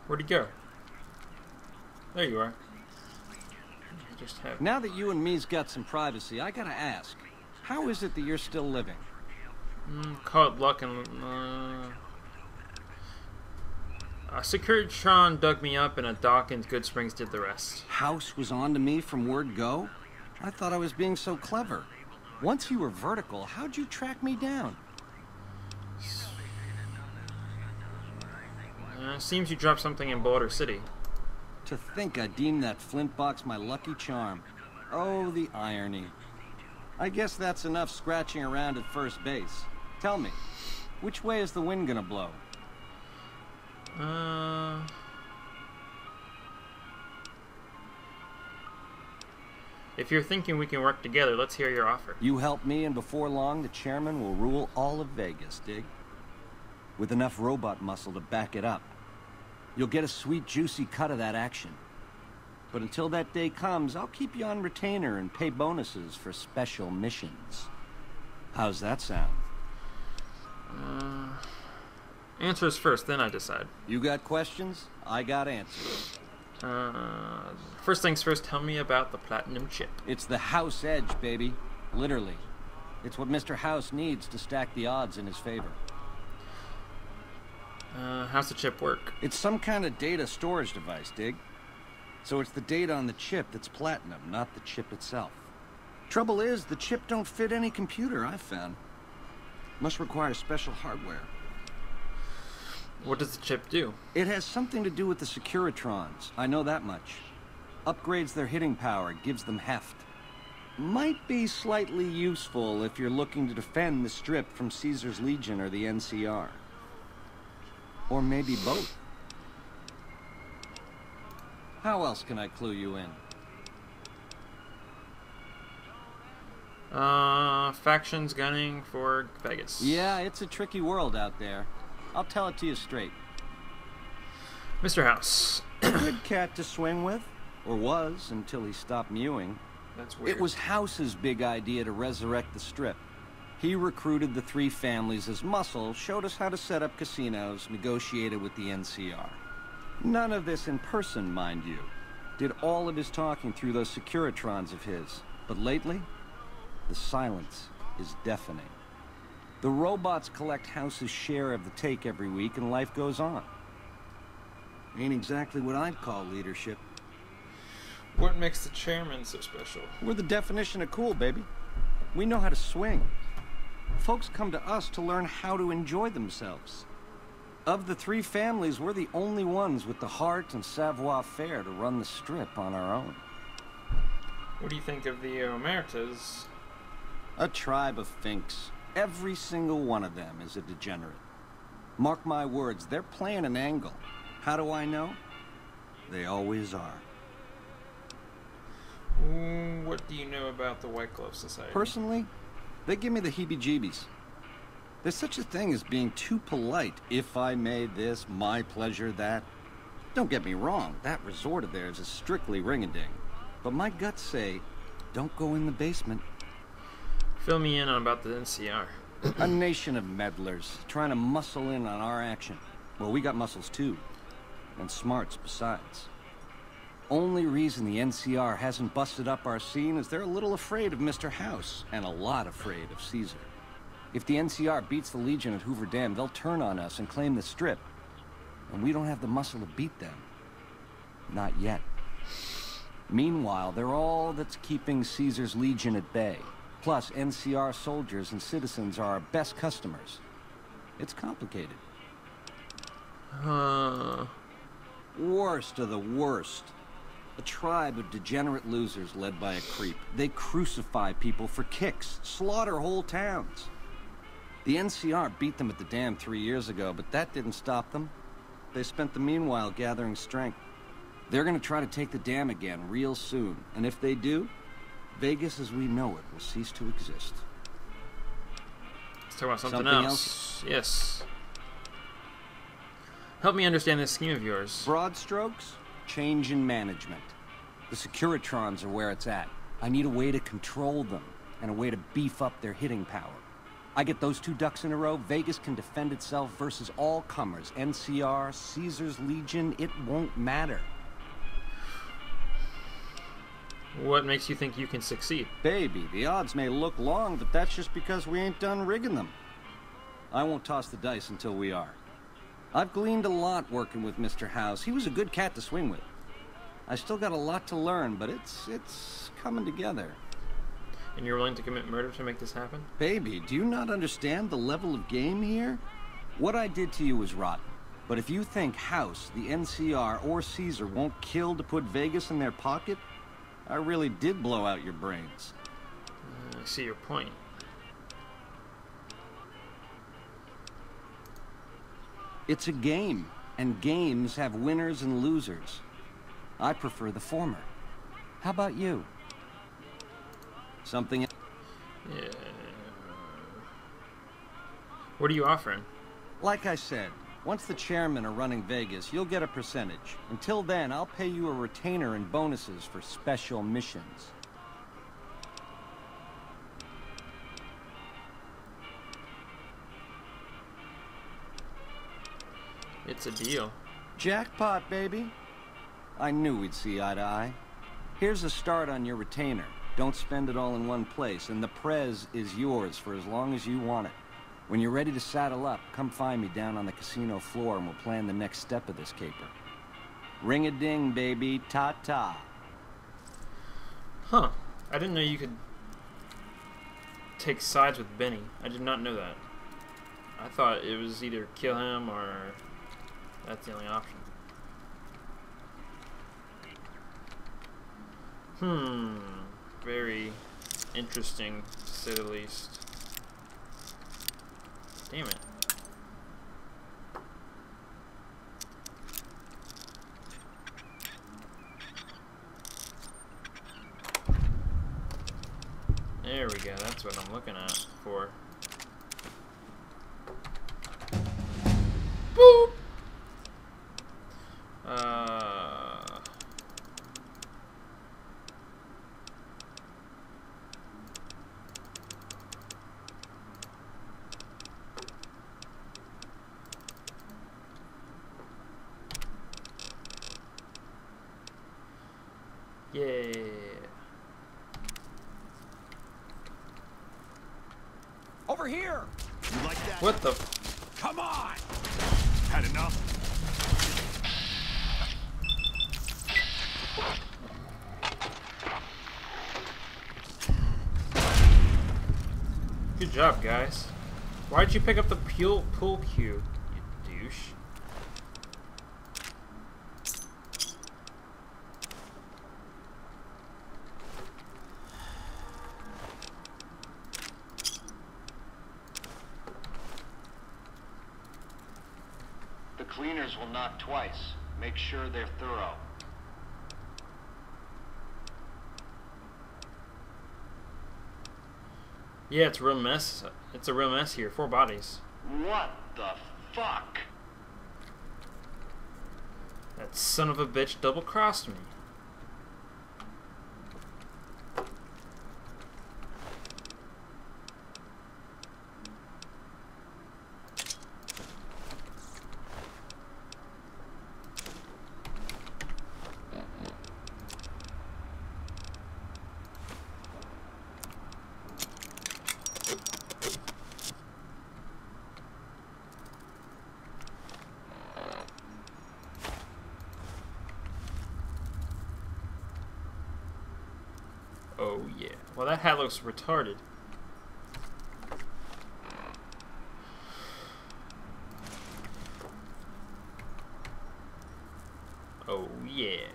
Where'd he go? There you are. Just have... Now that you and me's got some privacy, I gotta ask, how is it that you're still living? Call it luck and... Securitron dug me up and a dock in Goodsprings did the rest. House was on to me from word go? I thought I was being so clever. Once you were vertical, how'd you track me down? Seems you dropped something in Boulder City. To think I deemed that flint box my lucky charm. Oh, the irony. I guess that's enough scratching around at first base. Tell me, which way is the wind gonna blow? If you're thinking we can work together, let's hear your offer. You help me, and before long, the chairman will rule all of Vegas, dig? With enough robot muscle to back it up. You'll get a sweet, juicy cut of that action. But until that day comes, I'll keep you on retainer and pay bonuses for special missions. How's that sound? Answers first, then I decide. You got questions? I got answers. First things first, tell me about the Platinum chip. It's the House Edge, baby. Literally. It's what Mr. House needs to stack the odds in his favor. How's the chip work? It's some kind of data storage device, dig? So it's the data on the chip that's platinum, not the chip itself. Trouble is, the chip don't fit any computer I've found. Must require special hardware. What does the chip do? It has something to do with the Securitrons, I know that much. Upgrades their hitting power, gives them heft. Might be slightly useful if you're looking to defend the Strip from Caesar's Legion or the NCR. Or maybe both. How else can I clue you in? Factions gunning for Vegas. Yeah, it's a tricky world out there. I'll tell it to you straight. Mr. House. Good cat to swing with. Or was, until he stopped mewing. That's weird. It was House's big idea to resurrect the Strip. He recruited the three families as muscle, showed us how to set up casinos, negotiated with the NCR. None of this in person, mind you. Did all of his talking through those Securitrons of his. But lately, the silence is deafening. The robots collect House's share of the take every week, and life goes on. Ain't exactly what I'd call leadership. What makes the chairman so special? We're the definition of cool, baby. We know how to swing. Folks come to us to learn how to enjoy themselves. Of the three families, we're the only ones with the heart and savoir-faire to run the Strip on our own. What do you think of the Omertas? A tribe of finks. Every single one of them is a degenerate. Mark my words, they're playing an angle. How do I know? They always are. What do you know about the White Glove Society? Personally, they give me the heebie-jeebies. There's such a thing as being too polite. If I may this, my pleasure that. Don't get me wrong, that resort of theirs is strictly ring-a-ding. But my guts say, don't go in the basement. Fill me in on about the NCR. A nation of meddlers, trying to muscle in on our action. Well, we got muscles too. And smarts besides. Only reason the NCR hasn't busted up our scene is they're a little afraid of Mr. House, and a lot afraid of Caesar. If the NCR beats the Legion at Hoover Dam, they'll turn on us and claim the Strip. And we don't have the muscle to beat them. Not yet. Meanwhile, they're all that's keeping Caesar's Legion at bay. Plus, NCR soldiers and citizens are our best customers. It's complicated. Worst of the worst. A tribe of degenerate losers led by a creep. They crucify people for kicks, slaughter whole towns. The NCR beat them at the dam 3 years ago, but that didn't stop them. They spent the meanwhile gathering strength. They're gonna try to take the dam again real soon, and if they do, Vegas as we know it will cease to exist. Let's talk about something else. Yes. Help me understand this scheme of yours. Broad strokes, change in management. The Securitrons are where it's at. I need a way to control them, and a way to beef up their hitting power. I get those 2 ducks in a row, Vegas can defend itself versus all comers. NCR, Caesar's Legion, it won't matter. What makes you think you can succeed? Baby, the odds may look long, but that's just because we ain't done rigging them. I won't toss the dice until we are. I've gleaned a lot working with Mr. House. He was a good cat to swing with. I still got a lot to learn, but it's coming together. And you're willing to commit murder to make this happen? Baby, do you not understand the level of game here? What I did to you was rotten. But if you think House, the NCR, or Caesar won't kill to put Vegas in their pocket, I really did blow out your brains. I see your point. It's a game, and games have winners and losers. I prefer the former. How about you? Something... Yeah. What are you offering? Like I said, once the chairmen are running Vegas, you'll get a percentage. Until then, I'll pay you a retainer and bonuses for special missions. It's a deal. Jackpot, baby. I knew we'd see eye to eye. Here's a start on your retainer. Don't spend it all in one place, and the prez is yours for as long as you want it. When you're ready to saddle up, come find me down on the casino floor and we'll plan the next step of this caper. Ring-a-ding, baby. Ta-ta. Huh. I didn't know you could take sides with Benny. I did not know that. I thought it was either kill him or that's the only option. Very interesting, to say the least. Damn it. There we go, that's what I'm looking at for. Boop! Yeah. Over here! You like that? What the? Come on! Had enough? Good job, guys. Why'd you pick up the pool cue, you douche? The cleaners will knock twice. Make sure they're thorough. Yeah, it's a real mess. It's a real mess here. 4 bodies. What the fuck? That son of a bitch double-crossed me. Oh yeah. Well, that hat looks retarded. Oh yeah.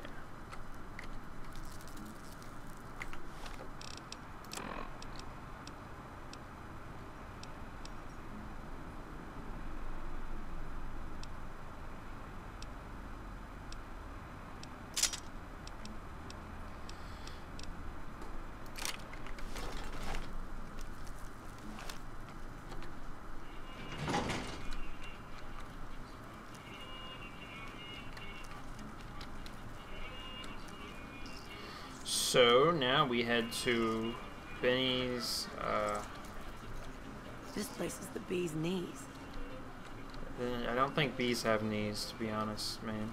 So now we head to Benny's This place is the bee's knees. I don't think bees have knees, to be honest, man.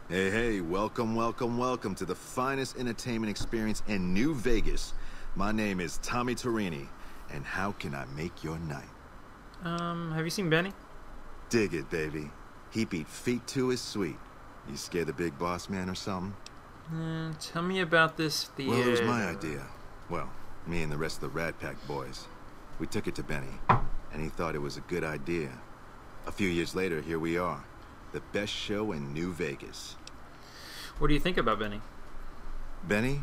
Hey, welcome, welcome, welcome to the finest entertainment experience in New Vegas. My name is Tommy Torini, and how can I make your night? Have you seen Benny? Dig it, baby. He beat feet to his suite. You scared the big boss man or something? Tell me about this theater. Well, it was my idea. Well, me and the rest of the Rat Pack boys. We took it to Benny, and he thought it was a good idea. A few years later, here we are. The best show in New Vegas. What do you think about Benny? Benny?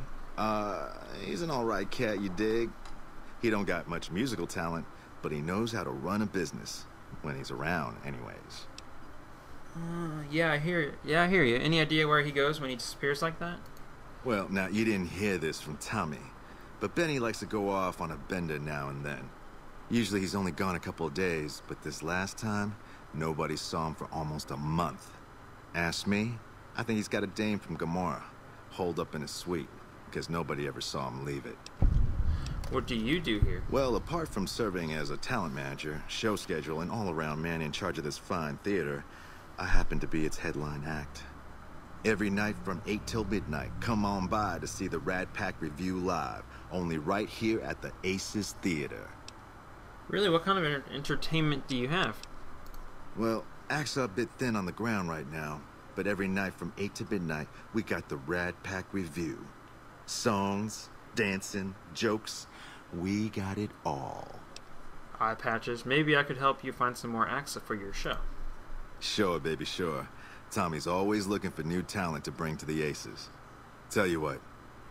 He's an alright cat, you dig? He don't got much musical talent, but he knows how to run a business. When he's around, anyways. Yeah, I hear you. Any idea where he goes when he disappears like that? Well, now, you didn't hear this from Tommy, but Benny likes to go off on a bender now and then. Usually he's only gone a couple of days, but this last time, nobody saw him for almost a month. Ask me, I think he's got a dame from Gomorrah, holed up in his suite, because nobody ever saw him leave it. What do you do here? Well, apart from serving as a talent manager, show schedule, and all-around man in charge of this fine theater, I happen to be its headline act. Every night from 8 till midnight, come on by to see the Rat Pack Review live, only right here at the Aces Theater. Really, what kind of entertainment do you have? Well, acts are a bit thin on the ground right now, but every night from 8 to midnight, we got the Rat Pack Review. Songs, dancing, jokes, we got it all. Eye patches. Maybe I could help you find some more acts for your show. Sure, baby, sure. Tommy's always looking for new talent to bring to the Aces. Tell you what,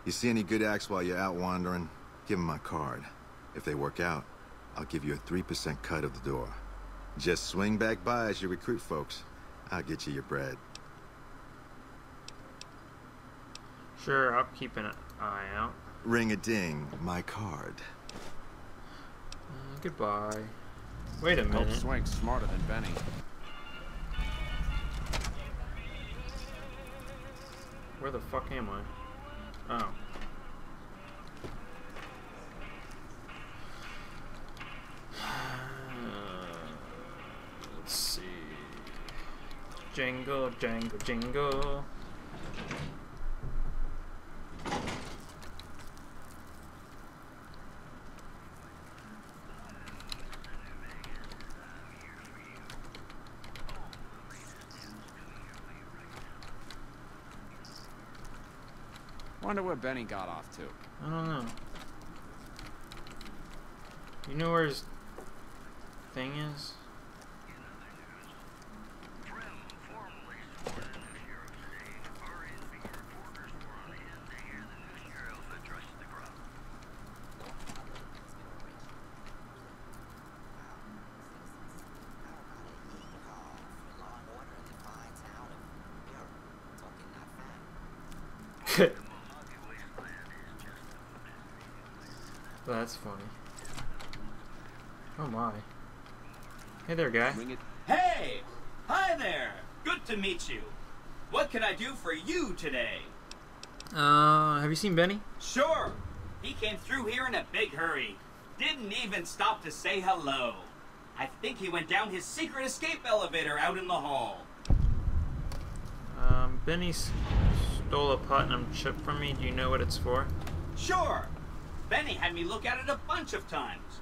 you see any good acts while you're out wandering, give them my card. If they work out, I'll give you a 3% cut of the door. Just swing back by as you recruit folks. I'll get you your bread. Sure, I'll keep an eye out. Ring-a-ding, my card. Goodbye. Wait a Hope minute. Swank's smarter than Benny. Where the fuck am I? Oh. Let's see. Jingle, jangle, jingle. Wonder where Benny got off to. I don't know. You know where his thing is? That's funny. Oh my. Hey there, guy. Hey! Hi there! Good to meet you. What can I do for you today? Have you seen Benny? Sure! He came through here in a big hurry. Didn't even stop to say hello. I think he went down his secret escape elevator out in the hall. Benny stole a platinum chip from me. Do you know what it's for? Sure! Benny had me look at it a bunch of times.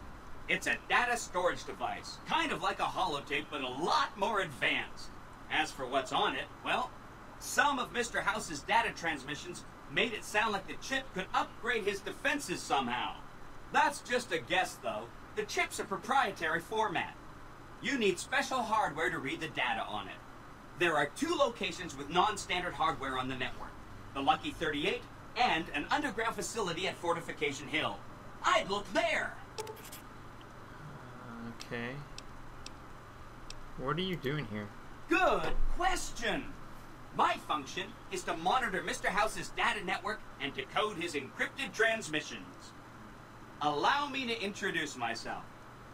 It's a data storage device, kind of like a holotape, but a lot more advanced. As for what's on it, well, some of Mr. House's data transmissions made it sound like the chip could upgrade his defenses somehow. That's just a guess, though. The chip's a proprietary format. You need special hardware to read the data on it. There are 2 locations with non-standard hardware on the network. The Lucky 38 and an underground facility at Fortification Hill. I'd look there! Okay. What are you doing here? Good question! My function is to monitor Mr. House's data network and decode his encrypted transmissions. Allow me to introduce myself.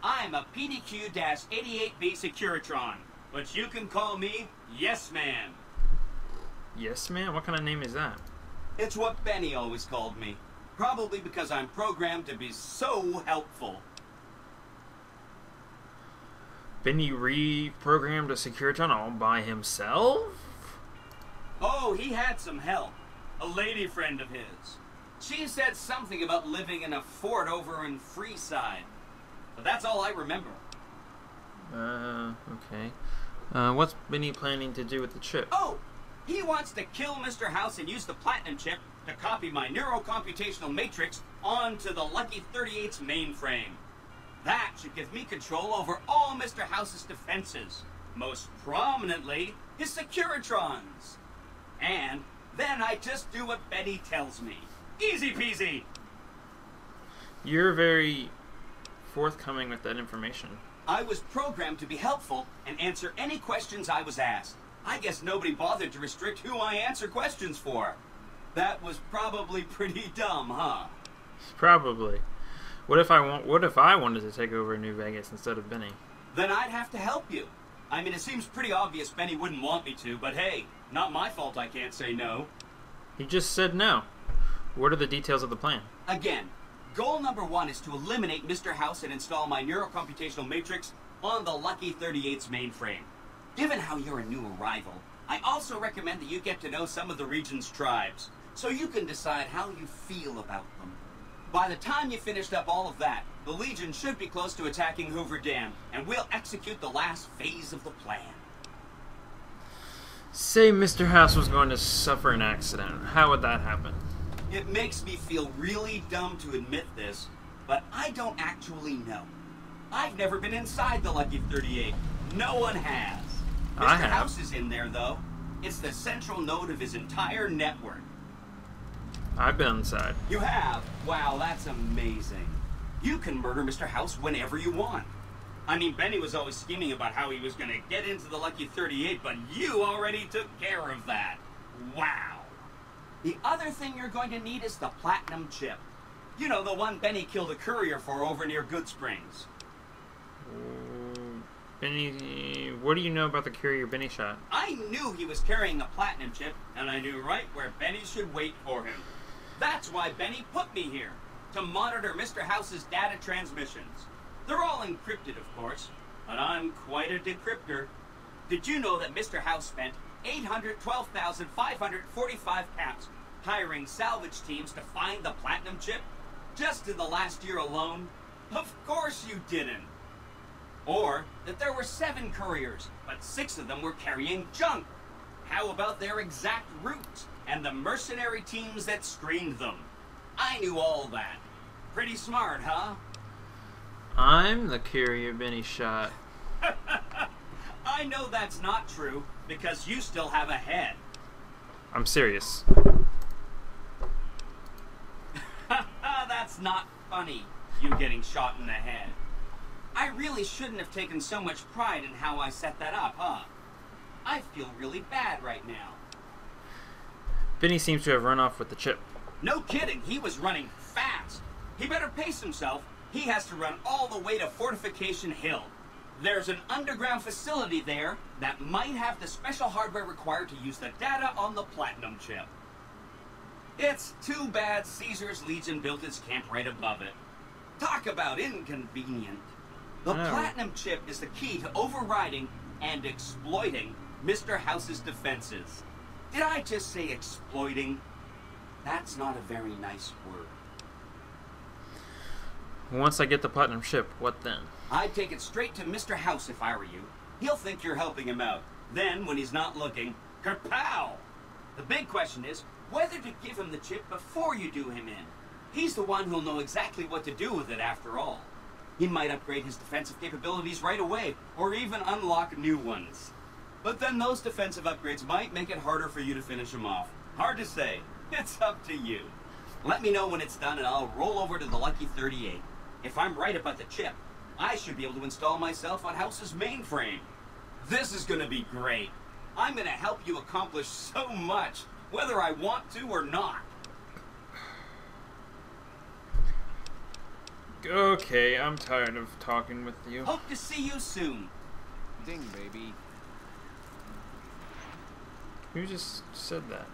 I'm a PDQ-88B Securitron, but you can call me Yes Man. Yes, man? What kind of name is that? It's what Benny always called me. Probably because I'm programmed to be so helpful. Benny reprogrammed a Securitron all by himself? Oh, he had some help. A lady friend of his. She said something about living in a fort over in Freeside. But that's all I remember. Okay. What's Benny planning to do with the chip? Oh! He wants to kill Mr. House and use the Platinum chip to copy my neurocomputational matrix onto the Lucky 38's mainframe. That should give me control over all Mr. House's defenses. Most prominently, his Securitrons. And then I just do what Benny tells me. Easy peasy! You're very forthcoming with that information. I was programmed to be helpful and answer any questions I was asked. I guess nobody bothered to restrict who I answer questions for. That was probably pretty dumb, huh? Probably. What if I wanted to take over New Vegas instead of Benny? Then I'd have to help you. I mean, it seems pretty obvious Benny wouldn't want me to, but hey, not my fault I can't say no. He just said no. What are the details of the plan? Again, goal number 1 is to eliminate Mr. House and install my neurocomputational matrix on the Lucky 38's mainframe. Given how you're a new arrival, I also recommend that you get to know some of the region's tribes, so you can decide how you feel about them. By the time you finished up all of that, the Legion should be close to attacking Hoover Dam, and we'll execute the last phase of the plan. Say Mr. House was going to suffer an accident. How would that happen? It makes me feel really dumb to admit this, but I don't actually know. I've never been inside the Lucky 38. No one has. Mr. I have. House is in there, though. It's the central node of his entire network. I've been inside. You have? Wow, that's amazing. You can murder Mr. House whenever you want. I mean, Benny was always scheming about how he was going to get into the Lucky 38, but you already took care of that. Wow. The other thing you're going to need is the Platinum chip. You know, the one Benny killed a courier for over near Goodsprings. Benny, what do you know about the courier Benny shot? I knew he was carrying a Platinum chip, and I knew right where Benny should wait for him. That's why Benny put me here, to monitor Mr. House's data transmissions. They're all encrypted, of course, but I'm quite a decryptor. Did you know that Mr. House spent 812,545 caps hiring salvage teams to find the Platinum chip? Just in the last year alone? Of course you didn't. Or that there were 7 couriers, but 6 of them were carrying junk. How about their exact routes and the mercenary teams that screened them? I knew all that. Pretty smart, huh? I'm the courier Benny shot. I know that's not true, because you still have a head. I'm serious. That's not funny, you getting shot in the head. I really shouldn't have taken so much pride in how I set that up, huh? I feel really bad right now. Benny seems to have run off with the chip. No kidding, he was running fast. He better pace himself. He has to run all the way to Fortification Hill. There's an underground facility there that might have the special hardware required to use the data on the Platinum chip. It's too bad Caesar's Legion built its camp right above it. Talk about inconvenient. The Platinum chip is the key to overriding and exploiting Mr. House's defenses. Did I just say exploiting? That's not a very nice word. Once I get the Platinum chip, what then? I'd take it straight to Mr. House if I were you. He'll think you're helping him out. Then, when he's not looking, kerpow! The big question is whether to give him the chip before you do him in. He's the one who'll know exactly what to do with it after all. He might upgrade his defensive capabilities right away, or even unlock new ones. But then those defensive upgrades might make it harder for you to finish him off. Hard to say. It's up to you. Let me know when it's done and I'll roll over to the Lucky 38. If I'm right about the chip, I should be able to install myself on House's mainframe. This is gonna be great. I'm gonna help you accomplish so much, whether I want to or not. Okay, I'm tired of talking with you. Hope to see you soon. Ding, baby. Who just said that?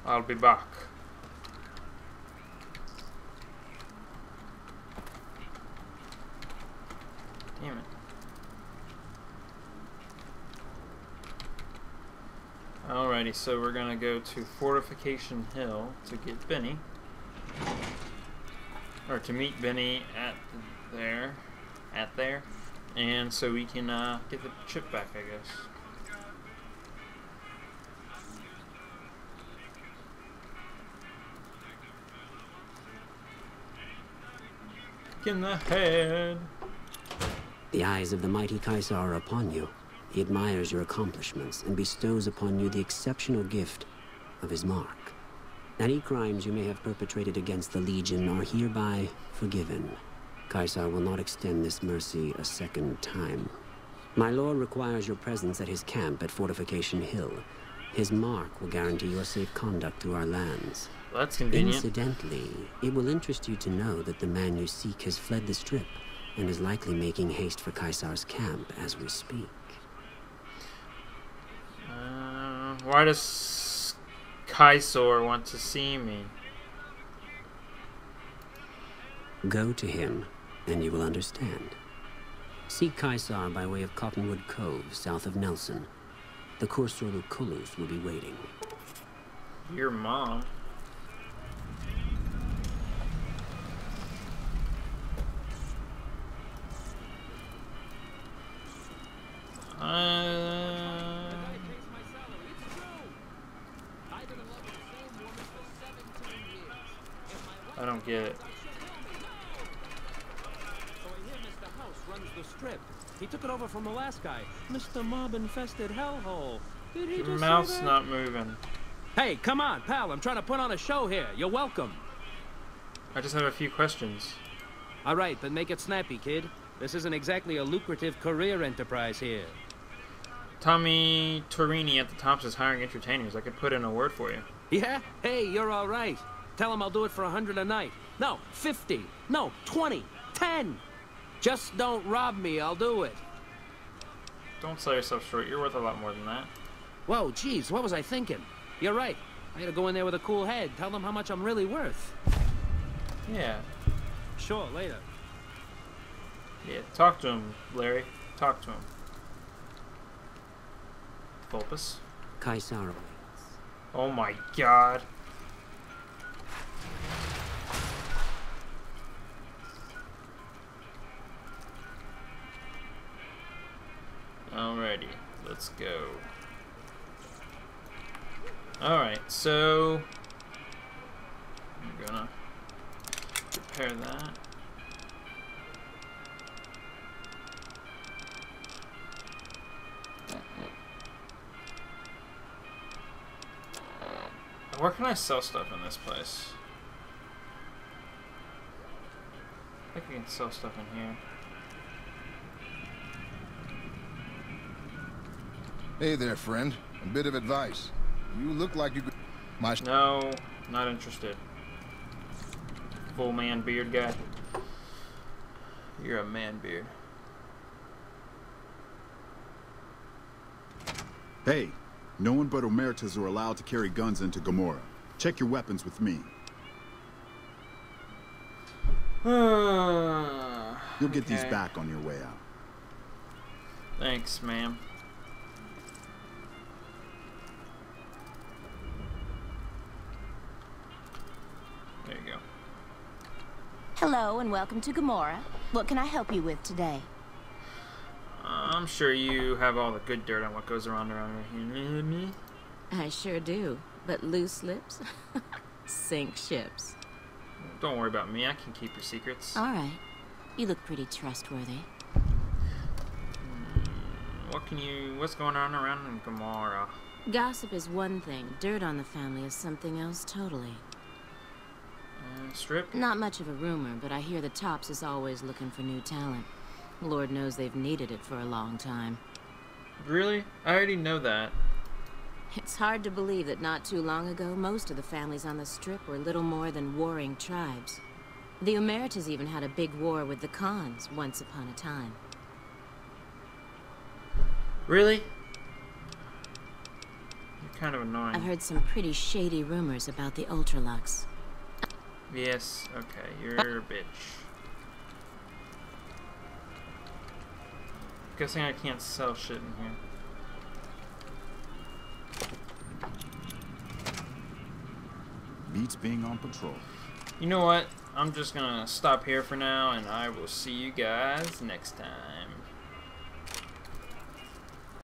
I'll be back. Damn it. Alrighty, so we're gonna go to Fortification Hill to get Benny. Or to meet Benny at there. And so we can get the chip back, I guess. In the head. The eyes of the mighty Caesar are upon you. He admires your accomplishments and bestows upon you the exceptional gift of his mark. Any crimes you may have perpetrated against the Legion are hereby forgiven. Caesar will not extend this mercy a second time. My lord requires your presence at his camp at Fortification Hill. His mark will guarantee your safe conduct through our lands. Well, that's convenient. Incidentally, it will interest you to know that the man you seek has fled the Strip and is likely making haste for Caesar's camp as we speak. Why does Caesar want to see me? Go to him, and you will understand. Seek Caesar by way of Cottonwood Cove, south of Nelson. The Cursor Lucullus will be waiting. Your mom. I don't get it. So I hear Mr. House runs the Strip. He took it over from the last guy, Mr. Mob-infested hellhole. Did he Your just mouth's say that? not moving. Hey, come on, pal. I'm trying to put on a show here. You're welcome. I just have a few questions. All right, but make it snappy, kid. This isn't exactly a lucrative career enterprise here. Tommy Torini at the Tops is hiring entertainers. I could put in a word for you. Yeah? Hey, you're all right. Tell him I'll do it for 100 a night. No, 50. No, 20. 10. Just don't rob me. I'll do it. Don't sell yourself short. You're worth a lot more than that. Whoa, geez, what was I thinking? You're right. I gotta go in there with a cool head. Tell them how much I'm really worth. Yeah. Sure, later. Yeah, talk to him, Larry. Talk to him. Vulpus. Caesar awaits. Oh my god. Alrighty, let's go. Alright, so I'm gonna repair that. Where can I sell stuff in this place? I think I can sell stuff in here. Hey there, friend. A bit of advice. You look like you could... No, not interested. Full man beard guy. You're a man beard. Hey, no one but Omertas are allowed to carry guns into Gomorrah. Check your weapons with me. You'll get these back on your way out. Thanks, ma'am. There you go. Hello and welcome to Gomorrah. What can I help you with today? I'm sure you have all the good dirt on what goes around here. I sure do, but loose lips sink ships. Don't worry about me. I can keep your secrets. All right. You look pretty trustworthy. What's going on around in Gomorrah? Gossip is one thing. Dirt on the family is something else totally. Strip? Not much of a rumor, but I hear the Tops is always looking for new talent. Lord knows they've needed it for a long time. Really? I already know that. It's hard to believe that not too long ago, most of the families on the Strip were little more than warring tribes. The Omertas even had a big war with the Khans once upon a time. Really? You're kind of annoying. I've heard some pretty shady rumors about the Ultralux. Yes, okay, you're a bitch. Guessing I can't sell shit in here. Beats being on patrol. You know what? I'm just gonna stop here for now, and I will see you guys next time.